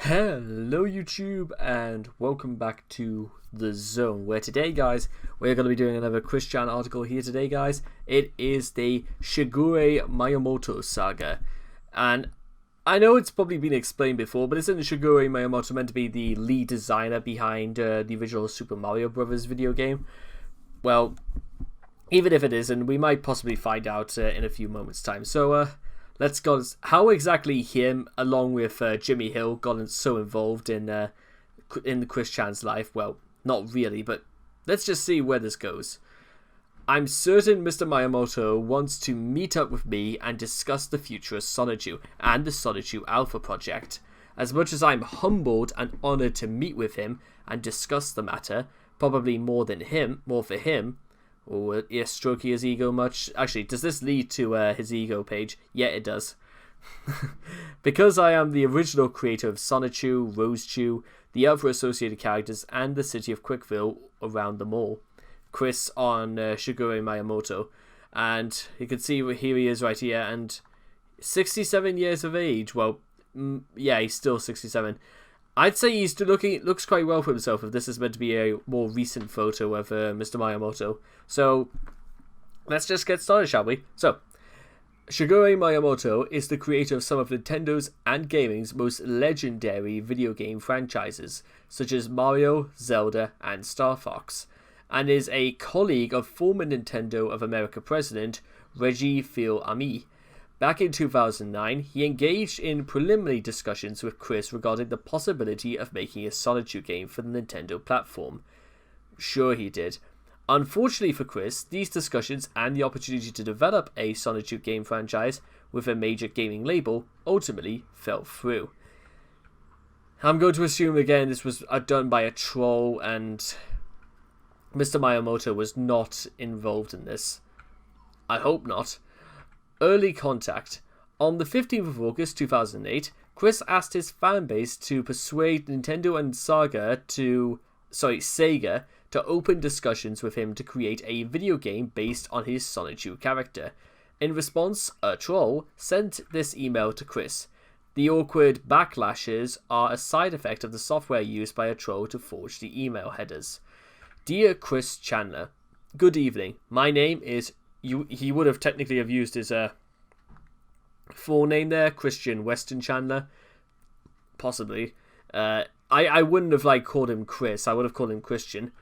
Hello YouTube and welcome back to The Zone, where today guys we're going to be doing another Chris-chan article here today guys. It is the Shigerey Miyamoto saga, and I know it's probably been explained before, but isn't Shigerey Miyamoto meant to be the lead designer behind the original Super Mario Bros. Video game? Well, even if it isn't, we might possibly find out in a few moments time. So let's go. How exactly him, along with Jimmy Hill, got so involved in the Chris-chan's life? Well, not really, but let's just see where this goes. I'm certain Mr. Miyamoto wants to meet up with me and discuss the future of Sonichu and the Sonichu Alpha project. As much as I'm humbled and honoured to meet with him and discuss the matter, probably more for him. Oh, yes, stroking his ego much? Actually, does this lead to his ego page? Yeah, it does. Because I am the original creator of Sonichu, Rosechu, the other associated characters, and the city of Quickville around them all. Chris on Shigerey Miyamoto. And you can see here he is right here, and 67 years of age. Well, yeah, he's still 67. I'd say he's looks quite well for himself if this is meant to be a more recent photo of Mr. Miyamoto. So, let's just get started, shall we? So, Shigerey Miyamoto is the creator of some of Nintendo's and gaming's most legendary video game franchises, such as Mario, Zelda, and Star Fox, and is a colleague of former Nintendo of America president Reggie Fils-Aimé. Back in 2009, he engaged in preliminary discussions with Chris regarding the possibility of making a Sonichu game for the Nintendo platform. Sure he did. Unfortunately for Chris, these discussions and the opportunity to develop a Sonichu game franchise with a major gaming label ultimately fell through. I'm going to assume again this was done by a troll and Mr. Miyamoto was not involved in this. I hope not. Early contact. On the 15th of August 2008, Chris asked his fanbase to persuade Nintendo and Sega to open discussions with him to create a video game based on his Sonichu character. In response, a troll sent this email to Chris. The awkward backlashes are a side effect of the software used by a troll to forge the email headers. Dear Chris Chandler, good evening. My name is... He would have technically have used his full name there, Christian Weston Chandler. Possibly. I wouldn't have called him Chris. I would have called him Christian.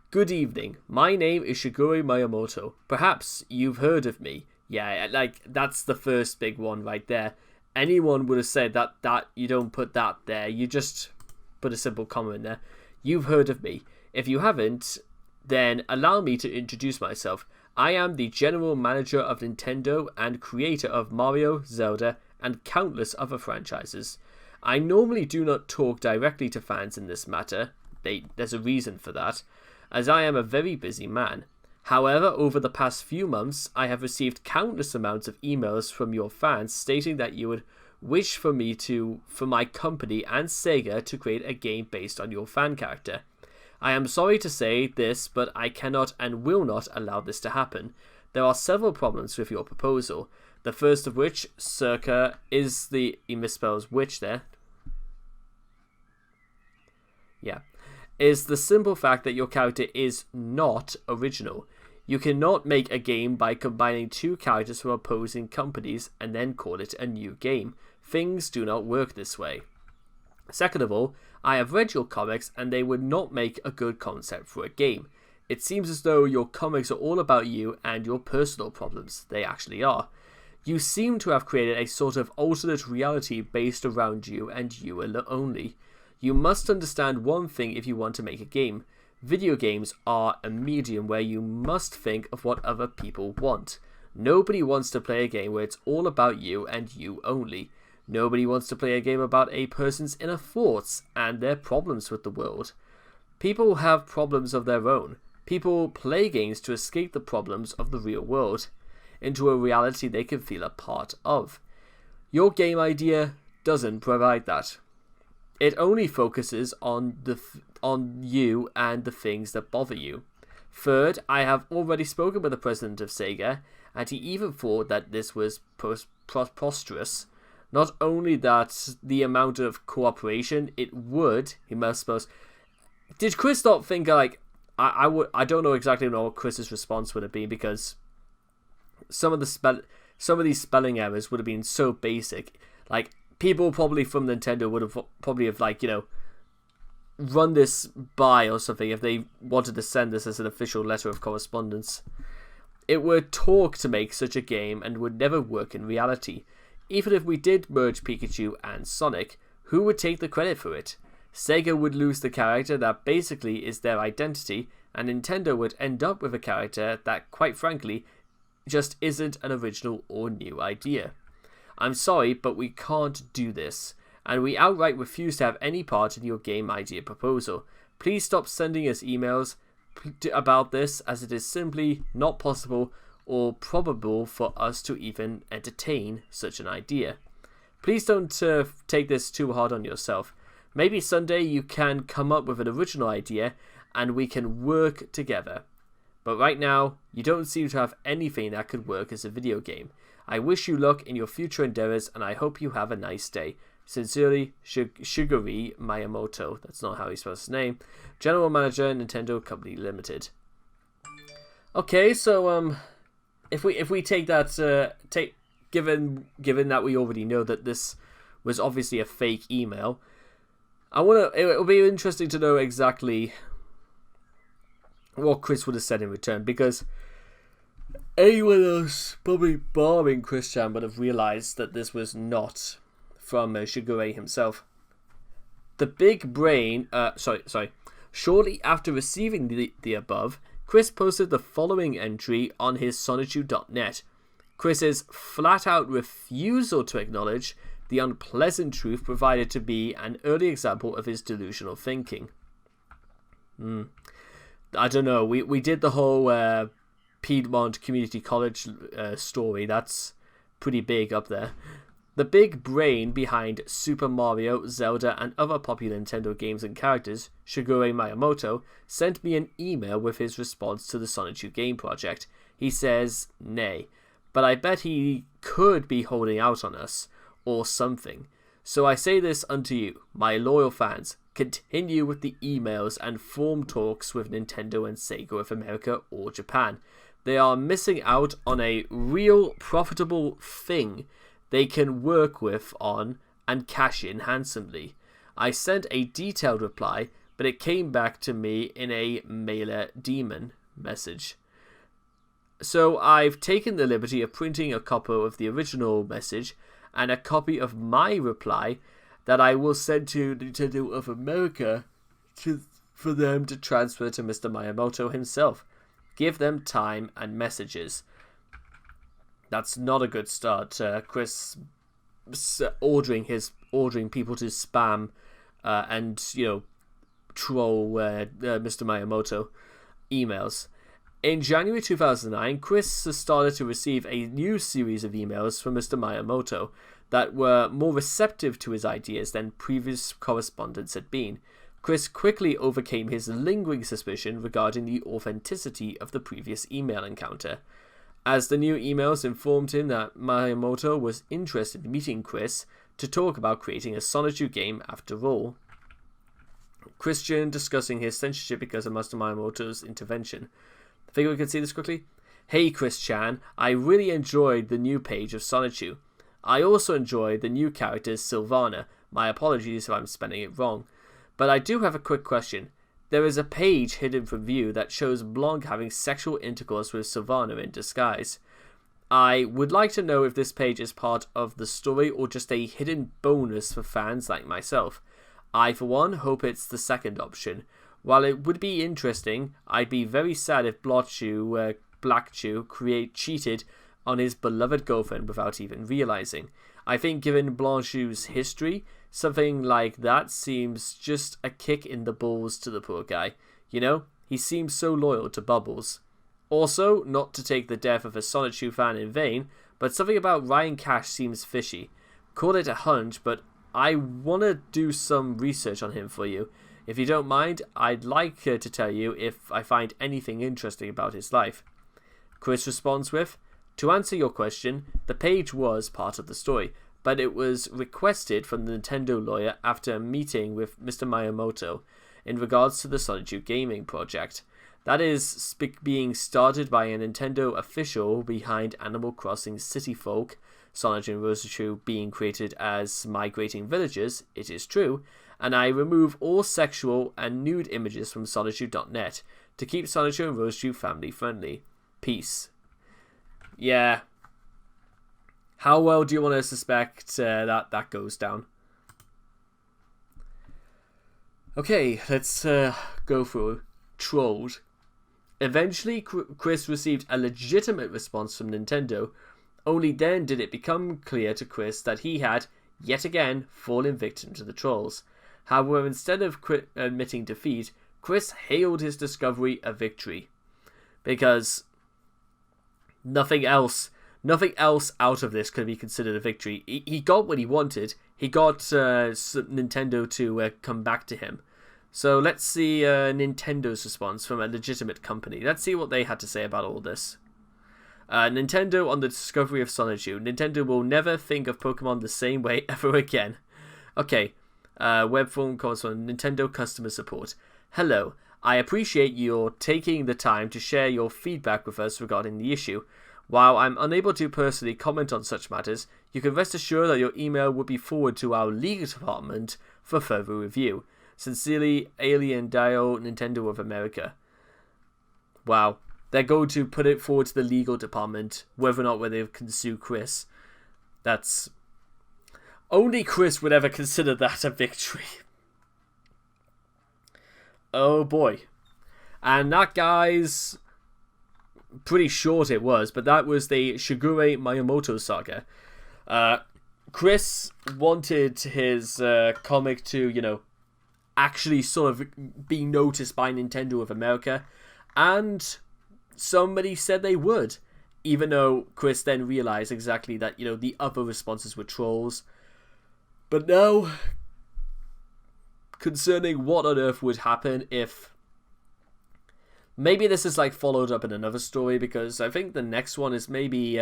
Good evening. My name is Shigerey Miyamoto. Perhaps you've heard of me. Yeah, that's the first big one right there. Anyone would have said that you don't put that there. You just put a simple comma in there. You've heard of me. If you haven't, then allow me to introduce myself. I am the general manager of Nintendo and creator of Mario, Zelda, and countless other franchises. I normally do not talk directly to fans in this matter. There's a reason for that, as I am a very busy man. However, over the past few months, I have received countless amounts of emails from your fans stating that you would wish for my company and Sega to create a game based on your fan character. I am sorry to say this, but I cannot and will not allow this to happen. There are several problems with your proposal. The first of which, is the... He misspells which there. Yeah. Is the simple fact that your character is not original. You cannot make a game by combining two characters from opposing companies and then call it a new game. Things do not work this way. Second of all, I have read your comics and they would not make a good concept for a game. It seems as though your comics are all about you and your personal problems. They actually are. You seem to have created a sort of alternate reality based around you and you only. You must understand one thing if you want to make a game. Video games are a medium where you must think of what other people want. Nobody wants to play a game where it's all about you and you only. Nobody wants to play a game about a person's inner thoughts and their problems with the world. People have problems of their own. People play games to escape the problems of the real world into a reality they can feel a part of. Your game idea doesn't provide that. It only focuses on you and the things that bother you. Third, I have already spoken with the president of Sega, and he even thought that this was preposterous. Not only that, the amount of cooperation it would, he must suppose. Did Chris not think, like, I don't know exactly what Chris's response would have been, because some of these spelling errors would have been so basic. Like, people probably from Nintendo would have like, run this by or something if they wanted to send this as an official letter of correspondence. It would talk to make such a game and would never work in reality. Even if we did merge Pikachu and Sonic, who would take the credit for it? Sega would lose the character that basically is their identity, and Nintendo would end up with a character that, quite frankly, just isn't an original or new idea. I'm sorry, but we can't do this, and we outright refuse to have any part in your game idea proposal. Please stop sending us emails about this, as it is simply not possible or probable for us to even entertain such an idea. Please don't take this too hard on yourself. Maybe someday you can come up with an original idea and we can work together. But right now, you don't seem to have anything that could work as a video game. I wish you luck in your future endeavors, and I hope you have a nice day. Sincerely, Shigerey Miyamoto. That's not how he spells his name. General Manager, Nintendo Company Limited. Okay, so if we take that, given that we already know that this was obviously a fake email, it'll be interesting to know exactly what Chris would have said in return, because anyone else, probably barring Christian, would have realized that this was not from Shigerey himself. The big brain, shortly after receiving the above, Chris posted the following entry on his Sonichu.net. Chris's flat-out refusal to acknowledge the unpleasant truth provided to be an early example of his delusional thinking. I don't know, we did the whole Piedmont Community College story. That's pretty big up there. The big brain behind Super Mario, Zelda, and other popular Nintendo games and characters, Shigerey Miyamoto, sent me an email with his response to the Sonichu game project. He says, nay, but I bet he could be holding out on us, or something. So I say this unto you, my loyal fans, continue with the emails and form talks with Nintendo and Sega of America or Japan. They are missing out on a real profitable thing they can work with on and cash in handsomely. I sent a detailed reply, but it came back to me in a mailer demon message. So I've taken the liberty of printing a copy of the original message and a copy of my reply that I will send to Nintendo of America for them to transfer to Mr. Miyamoto himself. Give them time and messages. That's not a good start. Chris ordering people to spam and troll Mr. Miyamoto emails. In January 2009, Chris started to receive a new series of emails from Mr. Miyamoto that were more receptive to his ideas than previous correspondence had been. Chris quickly overcame his lingering suspicion regarding the authenticity of the previous email encounter, as the new emails informed him that Miyamoto was interested in meeting Chris to talk about creating a Sonichu game after all. Christian discussing his censorship because of Master Miyamoto's intervention. I think we can see this quickly. Hey Chris-chan, I really enjoyed the new page of Sonichu. I also enjoyed the new characters Sylvana. My apologies if I'm spelling it wrong. But I do have a quick question. There is a page hidden from view that shows Blanc having sexual intercourse with Sylvana in disguise. I would like to know if this page is part of the story or just a hidden bonus for fans like myself. I, for one, hope it's the second option. While it would be interesting, I'd be very sad if Blackchew cheated on his beloved girlfriend without even realizing. I think given Blanche's history, something like that seems just a kick in the balls to the poor guy. He seems so loyal to Bubbles. Also, not to take the death of a Sonichu fan in vain, but something about Ryan Cash seems fishy. Call it a hunch, but I want to do some research on him for you. If you don't mind, I'd like to tell you if I find anything interesting about his life. Chris responds with, to answer your question, the page was part of the story, but it was requested from the Nintendo lawyer after a meeting with Mr. Miyamoto in regards to the Solitude Gaming project. That is being started by a Nintendo official behind Animal Crossing City Folk, Solitude and Rosetrue being created as migrating villagers, it is true, and I remove all sexual and nude images from Solitude.net to keep Solitude and Rosetrue family friendly. Peace. Yeah. How well do you want to suspect that goes down? Okay, let's go through Trolls. Eventually, Chris received a legitimate response from Nintendo. Only then did it become clear to Chris that he had, yet again, fallen victim to the trolls. However, instead of admitting defeat, Chris hailed his discovery a victory. Because nothing else out of this could be considered a victory. He got what he wanted. He got Nintendo to come back to him. So let's see Nintendo's response from a legitimate company. Let's see what they had to say about all this. Nintendo on the discovery of Solitude. Nintendo will never think of Pokemon the same way ever again. Okay. Web form correspondent, Nintendo customer support. Hello. I appreciate your taking the time to share your feedback with us regarding the issue. While I'm unable to personally comment on such matters, you can rest assured that your email will be forwarded to our legal department for further review. Sincerely, Alien Dio, Nintendo of America. Wow. They're going to put it forward to the legal department, whether or not they can sue Chris. That's... Only Chris would ever consider that a victory. Oh boy. And that, guys... Pretty short it was, but that was the Shigerey Miyamoto saga. Chris wanted his comic to, you know, actually sort of be noticed by Nintendo of America, and somebody said they would, even though Chris then realized exactly that, you know, the other responses were trolls. But now, concerning what on earth would happen if... Maybe this is like followed up in another story, because I think the next one is maybe...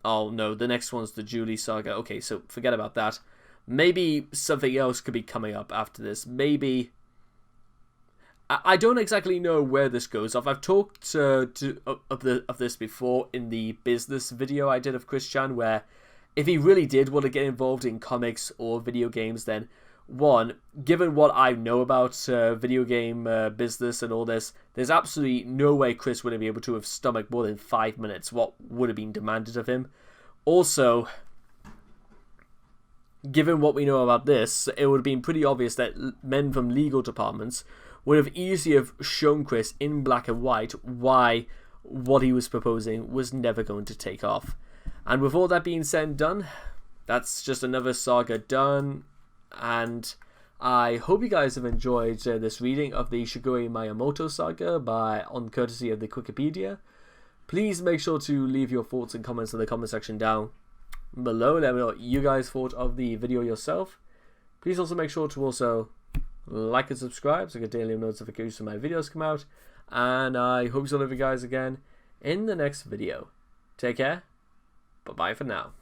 oh no, the next one's the Julie saga. Okay, so forget about that. Maybe something else could be coming up after this. Maybe... I don't exactly know where this goes off. I've talked of this before in the business video I did of Christian, where if he really did want to get involved in comics or video games, then one, given what I know about video game business and all this, there's absolutely no way Chris would be able to have stomached more than 5 minutes what would have been demanded of him. Also, given what we know about this, it would have been pretty obvious that men from legal departments would have easily have shown Chris in black and white why what he was proposing was never going to take off. And with all that being said and done, that's just another saga done. And I hope you guys have enjoyed this reading of the Shigerey Miyamoto saga on courtesy of the Wikipedia. Please make sure to leave your thoughts and comments in the comment section down below. Let me know what you guys thought of the video yourself. Please also make sure to also like and subscribe so you get daily notifications when my videos come out. And I hope to see you guys again in the next video. Take care. Bye-bye for now.